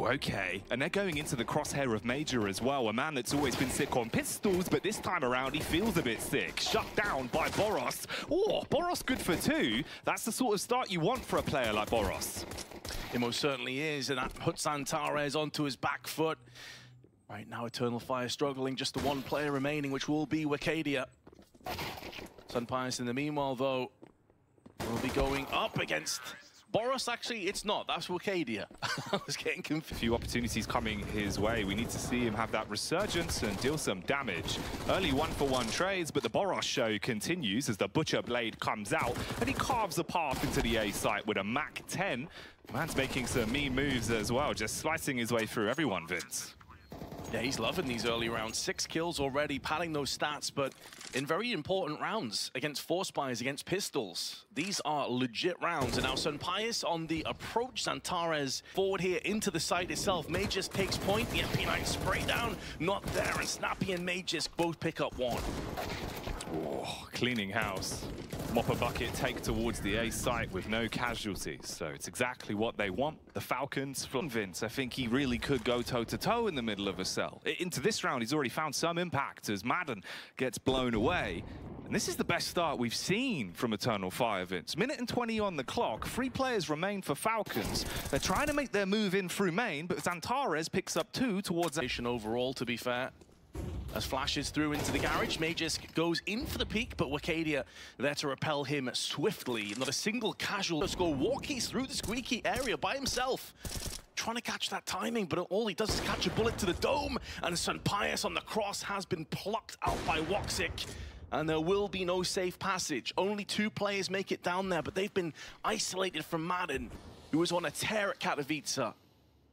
Oh, okay. And they're going into the crosshair of Major as well. A man that's always been sick on pistols, but this time around he feels a bit sick. Shut down by boros. Oh, boros good for 2. That's the sort of start you want for a player like boros. It most certainly is, and that puts xantares onto his back foot. Right now, Eternal Fire struggling, just the one player remaining, which will be Wicadia. sunpayus in the meanwhile, though, will be going up against boros. Actually, it's not. That's Wicadia. I was getting confused. A few opportunities coming his way. We need to see him have that resurgence and deal some damage. Early 1-for-1 trades, but the boros show continues as the Butcher Blade comes out and he carves a path into the A site with a Mach 10. Man's making some mean moves as well, just slicing his way through everyone, Vince. Yeah, he's loving these early rounds. 6 kills already, padding those stats, but in very important rounds against Force Buys, against pistols. These are legit rounds. And now sunpayus on the approach. xantares forward here into the site itself. Magisk takes point. The MP9 spray down, not there. And Snappi and Magisk both pick up 1. Oh, cleaning house. Mop a bucket take towards the A site with no casualties. So it's exactly what they want. The Falcons, from Vince, I think he really could go toe-to-toe in the middle of a cell. Into this round, he's already found some impact as Maden gets blown away. And this is the best start we've seen from Eternal Fire, Vince. Minute and 20 on the clock. 3 players remain for Falcons. They're trying to make their move in through main, but xantares picks up 2 towards... Overall, to be fair. As flashes through into the garage, Magisk goes in for the peak, but Wicadia there to repel him swiftly. Not a single casual. Let's go walkies through the squeaky area by himself. Trying to catch that timing, but all he does is catch a bullet to the dome, and sunpayus on the cross has been plucked out by woxic. And there will be no safe passage. Only 2 players make it down there, but they've been isolated from Maden, who was on a tear at Katowice.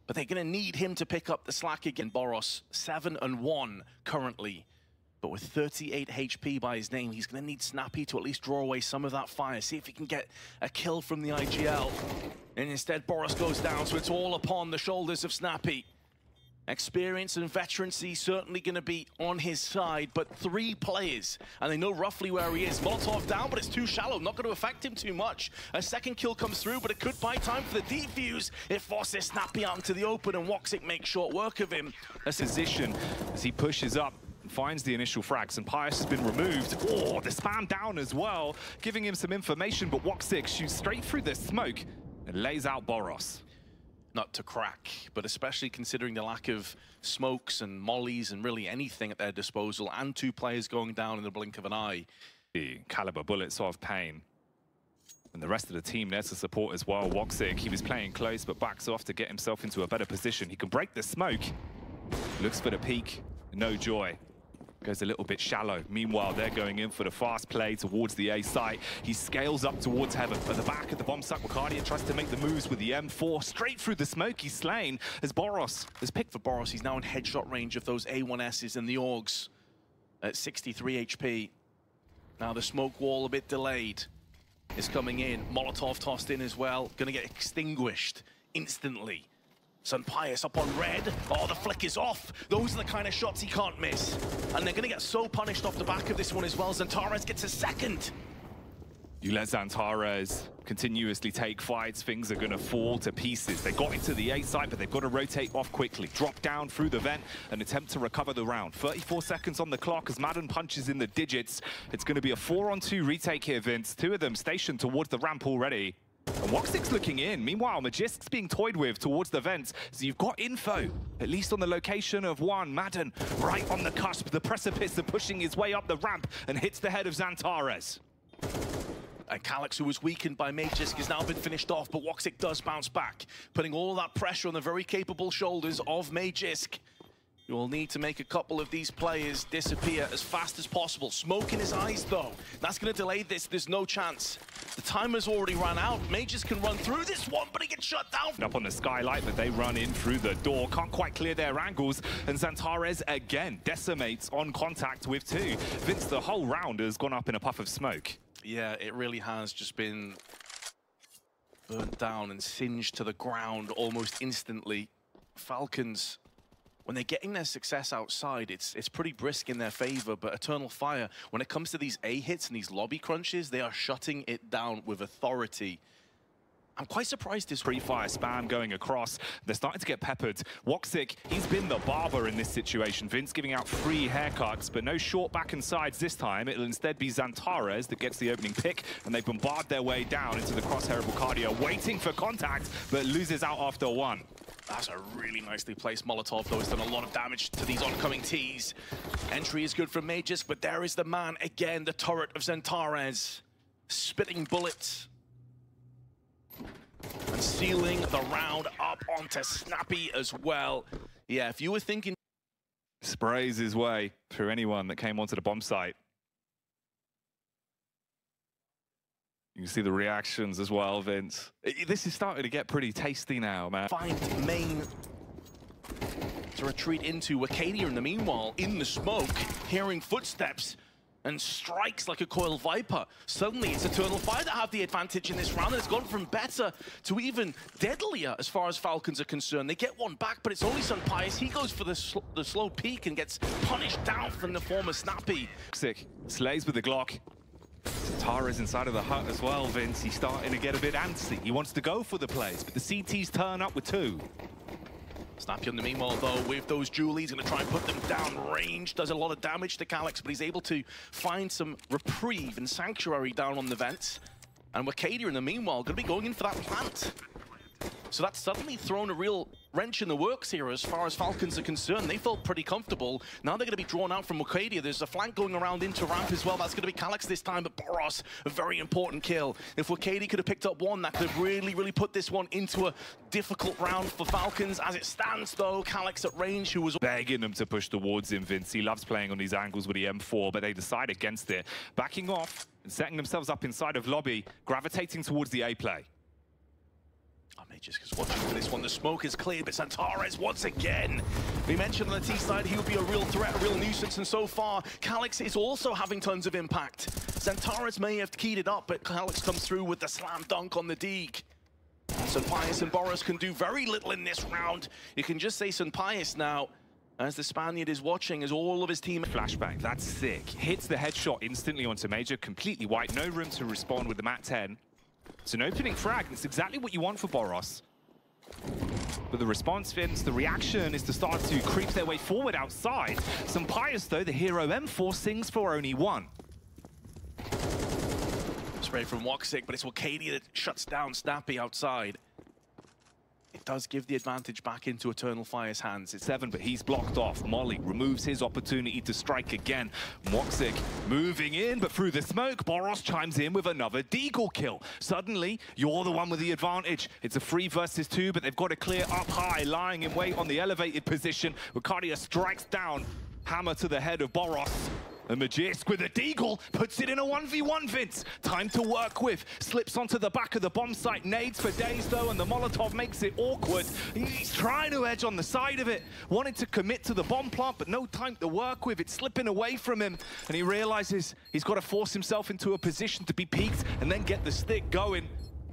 But they're going to need him to pick up the slack again. boros, 7-1 currently. But with 38 HP by his name, he's going to need Snappi to at least draw away some of that fire. See if he can get a kill from the IGL. And instead, boros goes down, so it's all upon the shoulders of Snappi. Experience and veterancy certainly going to be on his side, but 3 players, and they know roughly where he is. Molotov down, but it's too shallow, not going to affect him too much. A second kill comes through, but it could buy time for the defuse. It forces Snappi out into the open, and woxic makes short work of him. A position as he pushes up and finds the initial frags, and sunpayus has been removed. Oh, the spam down as well, giving him some information, but woxic shoots straight through the smoke and lays out boros. Not to crack, but especially considering the lack of smokes and mollies and really anything at their disposal, and 2 players going down in the blink of an eye. The caliber bullets of pain. And the rest of the team there to support as well. woxic, he was playing close, but backs off to get himself into a better position. He can break the smoke. Looks for the peak. No joy. Goes a little bit shallow. Meanwhile, they're going in for the fast play towards the A site. He scales up towards heaven. At the back of the bomb site, wicadia tries to make the moves with the M4. Straight through the smoke, he's slain as boros is picked for boros. He's now in headshot range of those A1Ss and the Augs at 63 HP. Now the smoke wall a bit delayed is coming in. Molotov tossed in as well. Gonna get extinguished instantly. sunpayus up on red. Oh, the flick is off. Those are the kind of shots he can't miss. And they're going to get so punished off the back of this one as well. xantares gets a second. You let xantares continuously take fights, things are going to fall to pieces. They got into the A site, but they've got to rotate off quickly. Drop down through the vent and attempt to recover the round. 34 seconds on the clock as Maden punches in the digits. It's going to be a 4-on-2 retake here, Vince. 2 of them stationed towards the ramp already. And woxic's looking in. Meanwhile, Magisk's being toyed with towards the vents. So you've got info, at least on the location of one. Maden right on the cusp, the precipice of pushing his way up the ramp and hits the head of xantares. And calyx, who was weakened by Magisk, has now been finished off, but woxic does bounce back, putting all that pressure on the very capable shoulders of Magisk. You will need to make a couple of these players disappear as fast as possible. Smoke in his eyes, though. That's going to delay this. There's no chance. The timer's already run out. Magisk can run through this one, but he gets shut down. Up on the skylight, but they run in through the door. Can't quite clear their angles. And xantares again decimates on contact with 2. Vince, the whole round has gone up in a puff of smoke. Yeah, it really has just been burnt down and singed to the ground almost instantly. Falcons, when they're getting their success outside, it's pretty brisk in their favor, but Eternal Fire, when it comes to these A hits and these lobby crunches, they are shutting it down with authority. I'm quite surprised this pre-fire spam going across. They're starting to get peppered. woxic, he's been the barber in this situation. Vince giving out free haircuts, but no short back and sides this time. It'll instead be xantares that gets the opening pick, and they bombard their way down into the crosshair of wicadia, waiting for contact, but loses out after one. That's a really nicely placed Molotov, though. It's done a lot of damage to these oncoming Ts. Entry is good from Magisk, but there is the man again, the turret of xantares. Spitting bullets. And sealing the round up onto snappi as well. Yeah, if you were thinking... Sprays his way through anyone that came onto the bomb site. You can see the reactions as well, Vince. This is starting to get pretty tasty now, man. Find main to retreat into. wicadia in the meanwhile, in the smoke, hearing footsteps, and strikes like a coiled viper. Suddenly, it's Eternal Fire that have the advantage in this round, and it's gone from better to even deadlier as far as Falcons are concerned. They get one back, but it's only sunpayus. He goes for the slow peek and gets punished down from the former snappi. Sick. Slays with the Glock. xantares inside of the hut as well, Vince. He's starting to get a bit antsy. He wants to go for the plays, but the CTs turn up with two. snappi in the meanwhile, though, with those dualies, going to try and put them down range. Does a lot of damage to calyx, but he's able to find some reprieve and sanctuary down on the vents. And wicadia in the meanwhile, going to be going in for that plant. So that's suddenly thrown a real wrench in the works here as far as Falcons are concerned. They felt pretty comfortable. Now they're going to be drawn out from wicadia. There's a flank going around into ramp as well. That's going to be calyx this time, but boros, a very important kill. If wicadia could have picked up one, that could have really put this one into a difficult round for Falcons. As it stands, though, calyx at range, who was begging them to push towards him, Vince. He loves playing on these angles with the M4, but they decide against it. Backing off and setting themselves up inside of lobby, gravitating towards the A play. Magisk is watching for this one. The smoke is cleared, but xantares once again. We mentioned on the T side he would be a real threat, a real nuisance, and so far calyx is also having tons of impact. xantares may have keyed it up, but calyx comes through with the slam dunk on the Deeg. sunpayus and boros can do very little in this round. You can just say sunpayus now, as the Spaniard is watching, as all of his team... Flashbang, that's sick. Hits the headshot instantly onto Major, completely white, no room to respond with the Mat 10. It's an opening frag, and it's exactly what you want for boros. But the response, Vince, the reaction is to start to creep their way forward outside. sunpayus, though, the hero M4 sings for only one. Spray from woxic, but it's wicadia that shuts down snappi outside. It does give the advantage back into Eternal Fire's hands. It's 7, but he's blocked off. Molly removes his opportunity to strike again. woxic moving in, but through the smoke, boros chimes in with another deagle kill. Suddenly, you're the one with the advantage. It's a 3 versus 2, but they've got to clear up high, lying in wait on the elevated position. wicadia strikes down, hammer to the head of boros. And magisk with a deagle puts it in a 1v1, Vince. Time to work with. Slips onto the back of the bomb site. Nades for days, though, and the Molotov makes it awkward. He's trying to edge on the side of it. Wanted to commit to the bomb plant, but no time to work with. It's slipping away from him. And he realizes he's got to force himself into a position to be peaked and then get the stick going.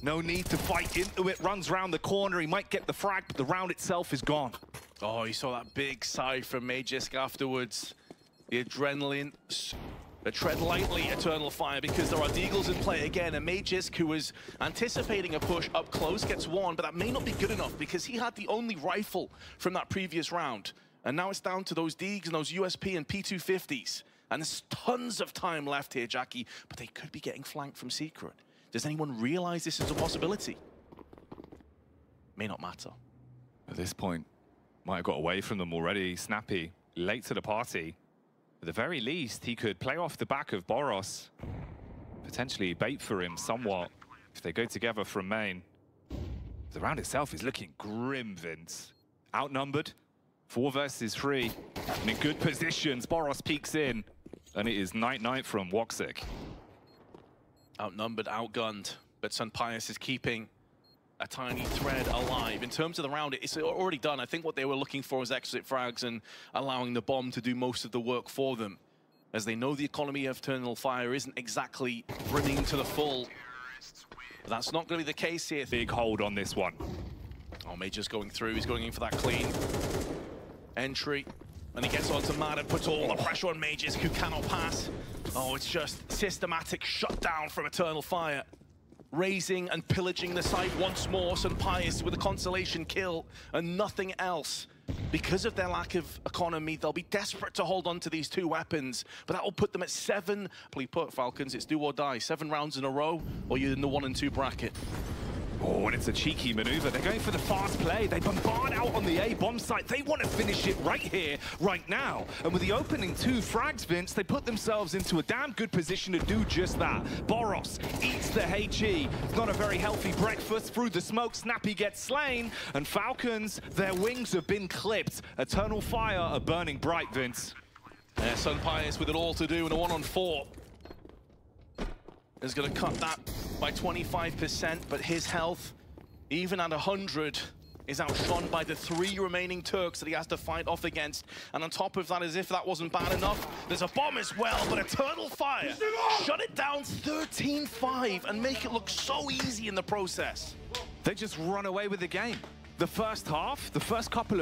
No need to fight into it. Runs round the corner. He might get the frag, but the round itself is gone. Oh, you saw that big sigh from Magisk afterwards. The adrenaline, tread lightly, Eternal Fire, because there are deagles in play again, and Magisk, who was anticipating a push up close, gets one, but that may not be good enough because he had the only rifle from that previous round. And now it's down to those Deegs and those USP and P250s. And there's tons of time left here, Jackie, but they could be getting flanked from Secret. Does anyone realize this is a possibility? May not matter. At this point, might have got away from them already. snappi, late to the party. At the very least, he could play off the back of boros. Potentially bait for him somewhat if they go together from main. The round itself is looking grim, Vince. Outnumbered, 4 versus 3. And in good positions, boros peeks in. And it is night-night from woxic. Outnumbered, outgunned, but sunpayus is keeping a tiny thread alive. In terms of the round, it's already done. I think what they were looking for was exit frags and allowing the bomb to do most of the work for them, as they know the economy of Eternal Fire isn't exactly brimming to the full. But that's not going to be the case here. Big hold on this one. Oh, Major's going through. He's going in for that clean entry. And he gets onto maden, puts all the pressure on Magisk, who cannot pass. Oh, it's just systematic shutdown from Eternal Fire. raising and pillaging the site once more. sunpayus with a consolation kill and nothing else. Because of their lack of economy, they'll be desperate to hold on to these two weapons, but that will put them at 7. Please put, Falcons, it's do or die. 7 rounds in a row, or you're in the 1 and 2 bracket. Oh, and it's a cheeky maneuver. They're going for the fast play. They bombard out on the A bomb site. They want to finish it right here, right now. And with the opening 2 frags, Vince, they put themselves into a damn good position to do just that. Boros eats the HE. It's not a very healthy breakfast. Through the smoke, Snappi gets slain. And Falcons, their wings have been clipped. Eternal fire are burning bright, Vince. Yeah, sunpayus with it all to do in a 1-on-4. Is going to cut that by 25%, but his health, even at 100, is outshone by the 3 remaining Turks that he has to fight off against. And on top of that, as if that wasn't bad enough, there's a bomb as well, but Eternal Fire shut it down 13-5 and make it look so easy in the process. They just run away with the game. The first half, the first couple of